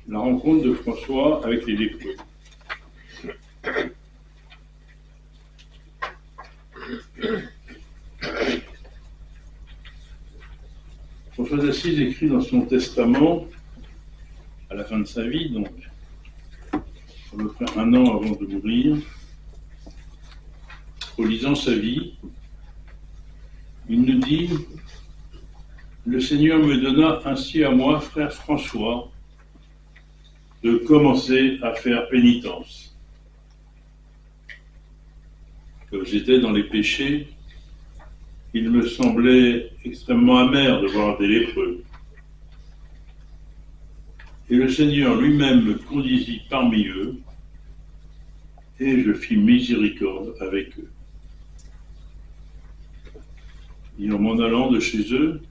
La rencontre de François avec les lépreux. François d'Assise écrit dans son testament, à la fin de sa vie, donc à peu près un an avant de mourir, relisant sa vie, il nous dit « Le Seigneur me donna ainsi à moi, frère François, de commencer à faire pénitence. Comme j'étais dans les péchés, il me semblait extrêmement amer de voir des lépreux. Et le Seigneur lui-même me conduisit parmi eux, et je fis miséricorde avec eux. Et en m'en allant de chez eux,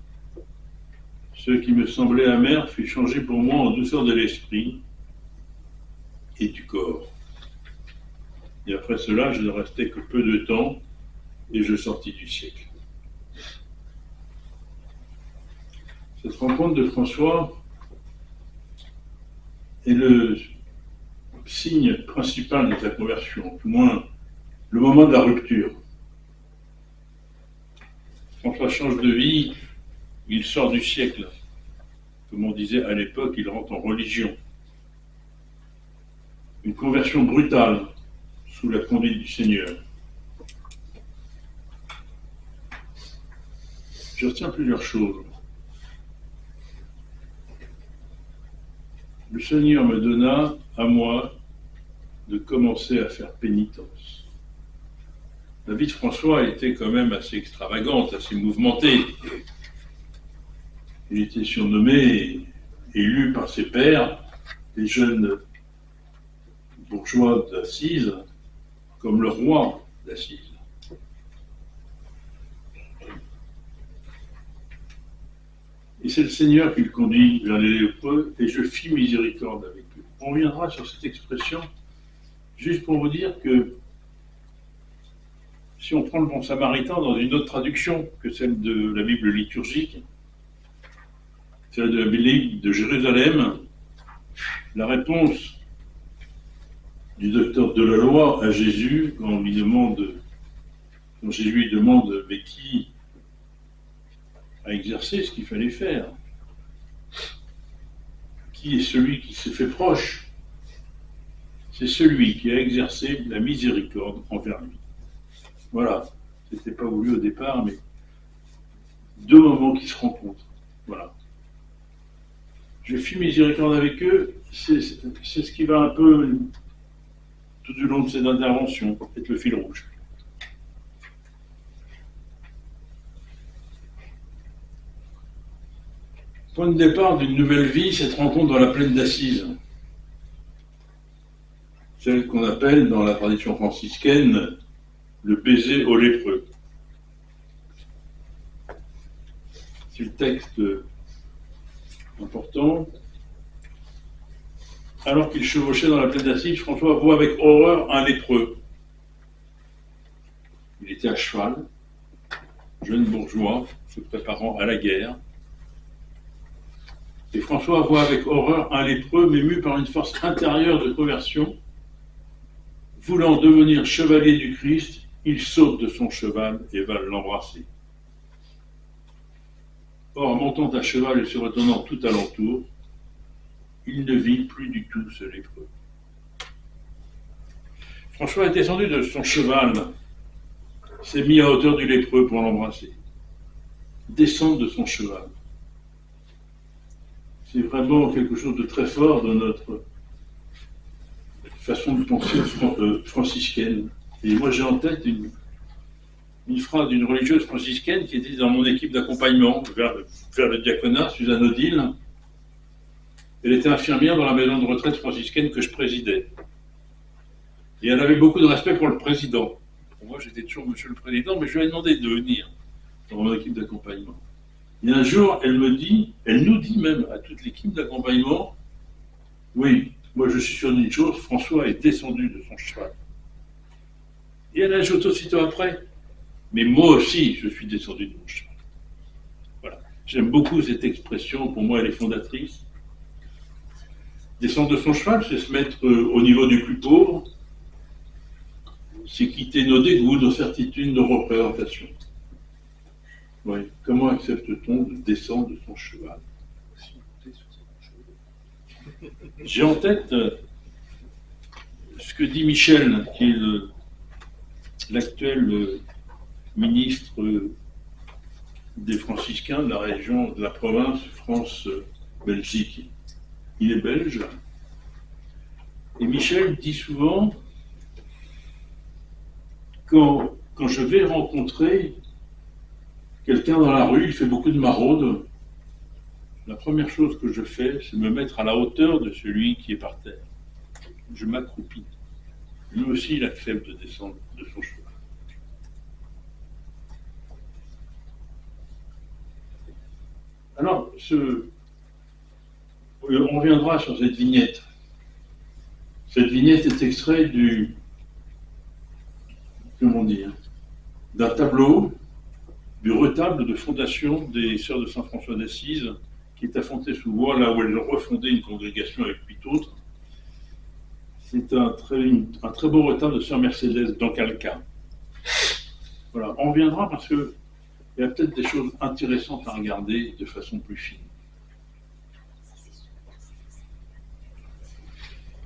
ce qui me semblait amer fut changé pour moi en douceur de l'esprit et du corps. Et après cela, je ne restais que peu de temps, et je sortis du siècle. » Cette rencontre de François est le signe principal de sa conversion, du moins le moment de la rupture. François change de vie, il sort du siècle. Comme on disait à l'époque, il rentre en religion. Une conversion brutale sous la conduite du Seigneur. Je retiens plusieurs choses. Le Seigneur me donna à moi de commencer à faire pénitence. La vie de François était quand même assez extravagante, assez mouvementée. Il était surnommé, élu par ses pairs, des jeunes bourgeois d'Assise, comme le roi d'Assise. Et c'est le Seigneur qui le conduit vers les lépreux, et je fis miséricorde avec eux. On reviendra sur cette expression, juste pour vous dire que si on prend le bon samaritain dans une autre traduction que celle de la Bible liturgique, celle de la Bible de Jérusalem, la réponse du docteur de la loi à Jésus, quand Jésus lui demande mais qui a exercé ce qu'il fallait faire, qui est celui qui s'est fait proche? C'est celui qui a exercé la miséricorde envers lui. Voilà, c'était pas voulu au départ, mais deux moments qui se rencontrent. Voilà. Je fis miséricorde avec eux, c'est ce qui va un peu tout du long de cette intervention, être le fil rouge. Point de départ d'une nouvelle vie, cette rencontre dans la plaine d'Assise. Celle qu'on appelle dans la tradition franciscaine le baiser aux lépreux. C'est le texte important. Alors qu'il chevauchait dans la plaine d'Assise, François voit avec horreur un lépreux. Il était à cheval, jeune bourgeois, se préparant à la guerre. Et François voit avec horreur un lépreux, mais mu par une force intérieure de conversion. Voulant devenir chevalier du Christ, il saute de son cheval et va l'embrasser. Or, montant à cheval et se retournant tout alentour, il ne vit plus du tout ce lépreux. François est descendu de son cheval, s'est mis à hauteur du lépreux pour l'embrasser. Descendre de son cheval. C'est vraiment quelque chose de très fort dans notre façon de penser franciscaine. Et moi j'ai en tête une phrase d'une religieuse franciscaine qui était dans mon équipe d'accompagnement vers le diaconat, Suzanne Odile. Elle était infirmière dans la maison de retraite franciscaine que je présidais. Et elle avait beaucoup de respect pour le président. Pour moi, j'étais toujours monsieur le président, mais je lui ai demandé de venir dans mon équipe d'accompagnement. Et un jour, elle nous dit même à toute l'équipe d'accompagnement, oui, moi je suis sûr d'une chose, François est descendu de son cheval. Et elle ajoute aussitôt après, mais moi aussi je suis descendu de mon cheval. Voilà. J'aime beaucoup cette expression, pour moi elle est fondatrice. Descendre de son cheval, c'est se mettre au niveau du plus pauvre, c'est quitter nos dégoûts, nos certitudes, nos représentations. Oui. Comment accepte-t-on de descendre de son cheval? J'ai en tête ce que dit Michel, qui est l'actuel ministre des franciscains de la région, de la province France-Belgique. Il est belge. Et Michel dit souvent, quand je vais rencontrer quelqu'un dans la rue, il fait beaucoup de maraude, la première chose que je fais, c'est me mettre à la hauteur de celui qui est par terre. Je m'accroupis. Lui aussi, il accepte de descendre de son cheval. Alors, on reviendra sur cette vignette. Cette vignette est extraite d'un tableau, du retable de fondation des Sœurs de Saint-François d'Assise, qui est à Fontay-sous-Bois, là où elles ont refondé une congrégation avec 8 autres. C'est un très beau retable de Sœur Mercedes d'Ancalca. Voilà, on reviendra parce qu'il y a peut-être des choses intéressantes à regarder de façon plus fine.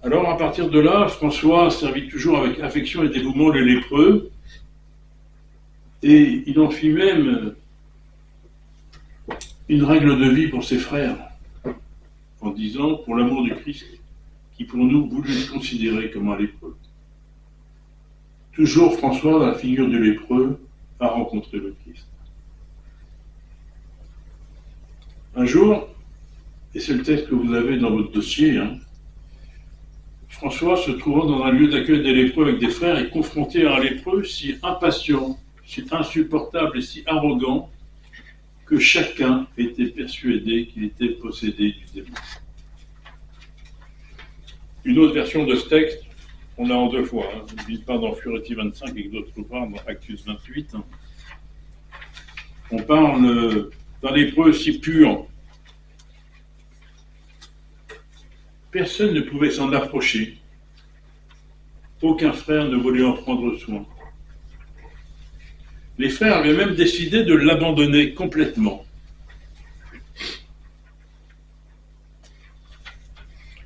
Alors, à partir de là, François servit toujours avec affection et dévouement le lépreux, et il en fit même une règle de vie pour ses frères, en disant, pour l'amour du Christ, qui pour nous voulut le considérer comme un lépreux. Toujours François, dans la figure du lépreux, a rencontré le Christ. Un jour, et c'est le texte que vous avez dans votre dossier, François, se trouvant dans un lieu d'accueil des lépreux avec des frères, est confronté à un lépreux si impatient, si insupportable et si arrogant que chacun était persuadé qu'il était possédé du démon. Une autre version de ce texte, on l'a en deux fois, d'une part dans Fureti 25 et d'autre part dans Actus 28. On parle d'un lépreux si pur. Personne ne pouvait s'en approcher. Aucun frère ne voulait en prendre soin. Les frères avaient même décidé de l'abandonner complètement.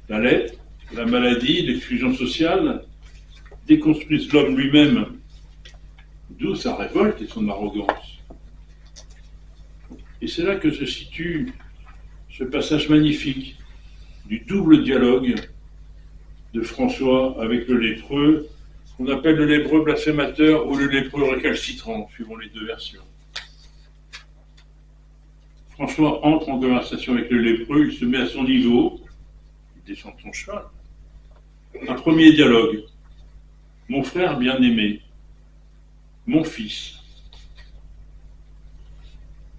La lèpre, la maladie, l'exclusion sociale déconstruisent l'homme lui-même, d'où sa révolte et son arrogance. Et c'est là que se situe ce passage magnifique du double dialogue de François avec le lépreux, qu'on appelle le lépreux blasphémateur ou le lépreux récalcitrant, suivant les deux versions. François entre en conversation avec le lépreux, il se met à son niveau, il descend de son cheval. Un premier dialogue. Mon frère bien-aimé, mon fils.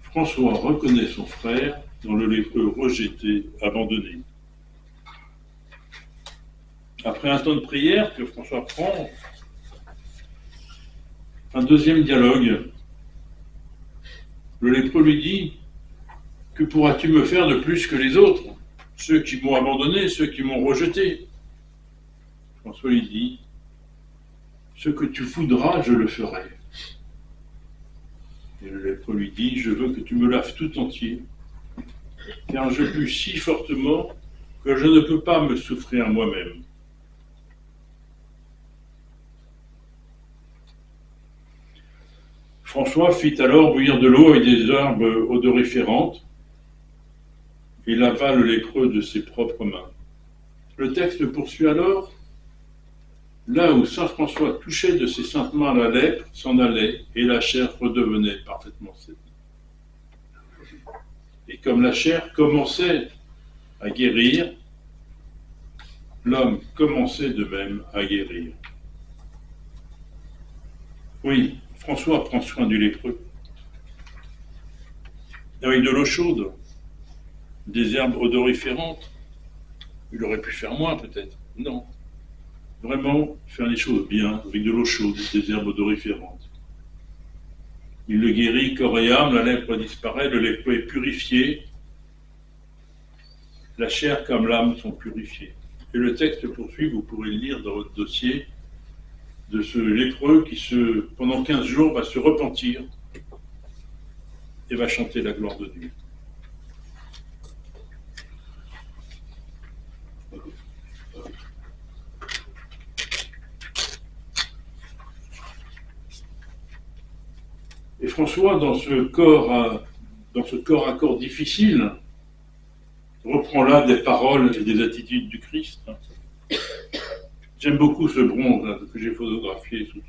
François reconnaît son frère dans le lépreux rejeté, abandonné. Après un temps de prière que François prend, un deuxième dialogue. Le lépreux lui dit, que pourras-tu me faire de plus que les autres, ceux qui m'ont abandonné, ceux qui m'ont rejeté? François lui dit, ce que tu voudras, je le ferai. Et le lépreux lui dit, je veux que tu me laves tout entier, car je pue si fortement que je ne peux pas me souffrir moi-même. François fit alors bouillir de l'eau avec des herbes odoriférantes et lava le lépreux de ses propres mains. Le texte poursuit alors, là où saint François touchait de ses saintes mains la lèpre, s'en allait et la chair redevenait parfaitement saine. Et comme la chair commençait à guérir, l'homme commençait de même à guérir. Oui, François prend soin du lépreux. Avec de l'eau chaude, des herbes odoriférantes. Il aurait pu faire moins peut-être. Non. Vraiment faire les choses bien, avec de l'eau chaude, des herbes odoriférantes. Il le guérit corps et âme, la lèpre disparaît, le lépreux est purifié. La chair comme l'âme sont purifiées. Et le texte poursuit, vous pourrez le lire dans votre dossier, de ce lépreux qui, pendant 15 jours, va se repentir et va chanter la gloire de Dieu. Et François, dans ce corps à corps difficile, reprend là des paroles et des attitudes du Christ. J'aime beaucoup ce bronze là, que j'ai photographié sous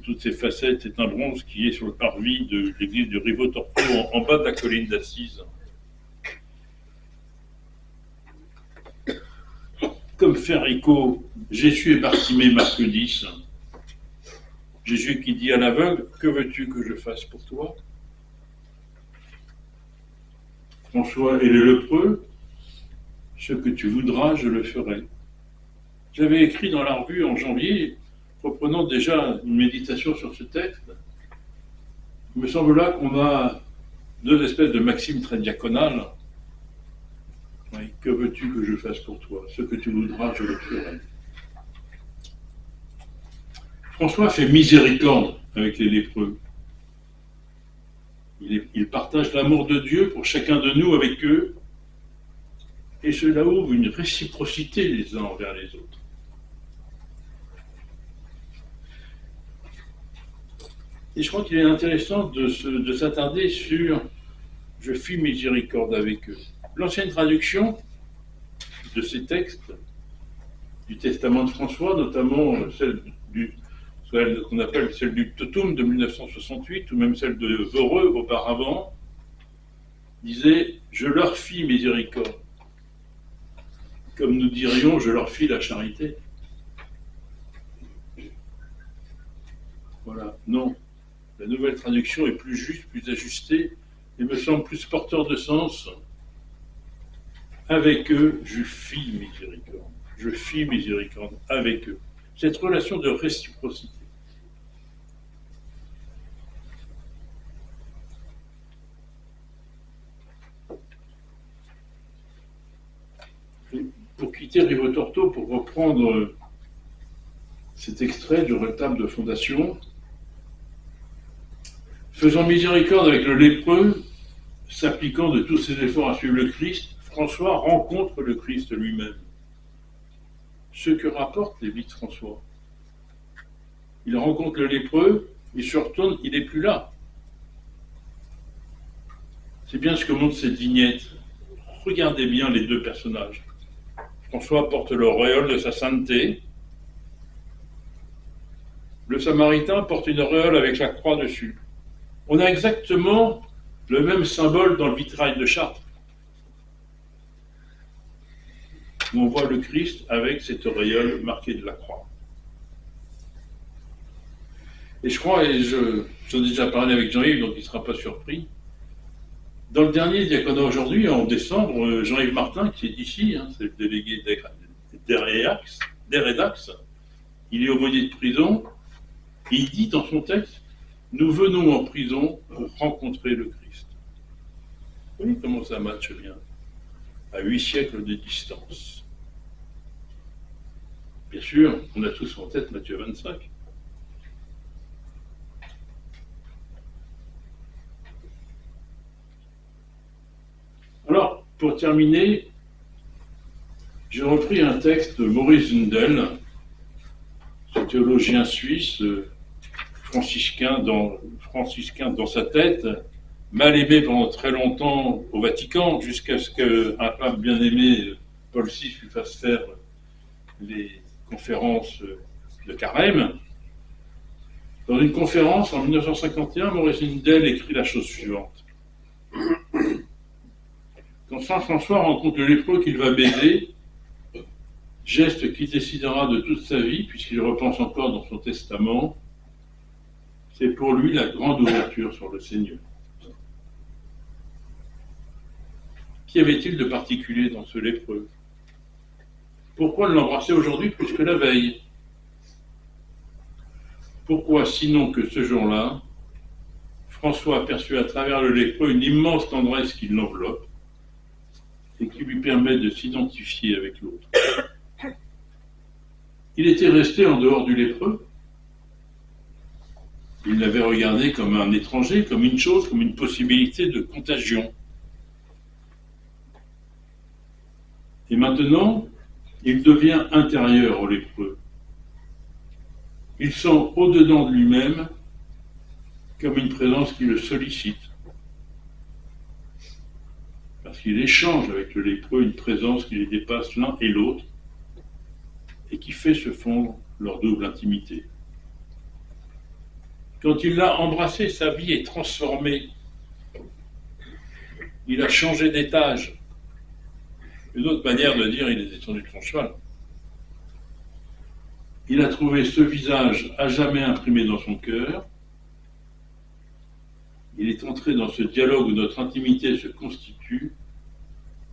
toutes ses facettes. C'est un bronze qui est sur le parvis de l'église de Rivo-Torto, en bas de la colline d'Assise. Comme fait Rico, Jésus et Bartimée, Marc 10. Jésus qui dit à l'aveugle, que veux-tu que je fasse pour toi? François et les lépreux, ce que tu voudras, je le ferai. J'avais écrit dans la revue en janvier, reprenant déjà une méditation sur ce texte. Il me semble là qu'on a deux espèces de maximes très diaconales. Oui, que veux-tu que je fasse pour toi? Ce que tu voudras, je le ferai. François fait miséricorde avec les lépreux. Il partage l'amour de Dieu pour chacun de nous avec eux, et cela ouvre une réciprocité les uns envers les autres. Et je crois qu'il est intéressant de s'attarder sur « je fis miséricorde avec eux ». L'ancienne traduction de ces textes, du Testament de François, notamment celle qu'on appelle celle du Totum de 1968, ou même celle de Voreux auparavant, disait « je leur fis miséricorde ». Comme nous dirions « je leur fis la charité ». Voilà, non. La nouvelle traduction est plus juste, plus ajustée, et me semble plus porteur de sens. Avec eux, je fis miséricorde. Je fis miséricorde avec eux. Cette relation de réciprocité. Pour quitter Rivo-Torto, pour reprendre cet extrait du retable de fondation, faisant miséricorde avec le lépreux, s'appliquant de tous ses efforts à suivre le Christ, François rencontre le Christ lui-même. Ce que rapportent les vies de François. Il rencontre le lépreux, il se retourne, il n'est plus là. C'est bien ce que montre cette vignette. Regardez bien les deux personnages. François porte l'auréole de sa sainteté. Le Samaritain porte une auréole avec la croix dessus. On a exactement le même symbole dans le vitrail de Chartres, où on voit le Christ avec cette auréole marquée de la croix. Et je crois, et j'en ai déjà parlé avec Jean-Yves, donc il ne sera pas surpris, dans le dernier diaconat aujourd'hui, en décembre, Jean-Yves Martin, qui est ici, c'est le délégué d'Eredax, il est aumônier de prison, et il dit dans son texte, nous venons en prison pour rencontrer le Christ. Vous voyez comment ça matche bien, à 8 siècles de distance. Bien sûr, on a tous en tête Matthieu 25. Alors, pour terminer, j'ai repris un texte de Maurice Zundel, ce théologien suisse, franciscain dans sa tête, mal aimé pendant très longtemps au Vatican, jusqu'à ce qu'un pape bien aimé, Paul VI, lui fasse faire les conférences de Carême. Dans une conférence en 1951, Maurice Zundel écrit la chose suivante. Quand Saint François rencontre le lépreux qu'il va baiser, geste qui décidera de toute sa vie, puisqu'il repense encore dans son testament, c'est pour lui la grande ouverture sur le Seigneur. Qu'y avait-il de particulier dans ce lépreux? Pourquoi l'embrasser aujourd'hui plus que la veille? Pourquoi, sinon que ce jour-là, François aperçut à travers le lépreux une immense tendresse qui l'enveloppe, et qui lui permet de s'identifier avec l'autre. Il était resté en dehors du lépreux. Il l'avait regardé comme un étranger, comme une chose, comme une possibilité de contagion. Et maintenant, il devient intérieur au lépreux. Il sent au-dedans de lui-même comme une présence qui le sollicite. Parce qu'il échange avec le lépreux une présence qui les dépasse l'un et l'autre et qui fait se fondre leur double intimité. Quand il l'a embrassé, sa vie est transformée. Il a changé d'étage. Une autre manière de dire, il est descendu de son cheval. Il a trouvé ce visage à jamais imprimé dans son cœur. Il est entré dans ce dialogue où notre intimité se constitue,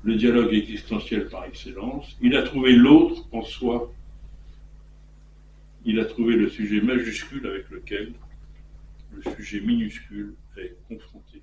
le dialogue existentiel par excellence. Il a trouvé l'autre en soi. Il a trouvé le sujet majuscule avec lequel le sujet minuscule est confronté.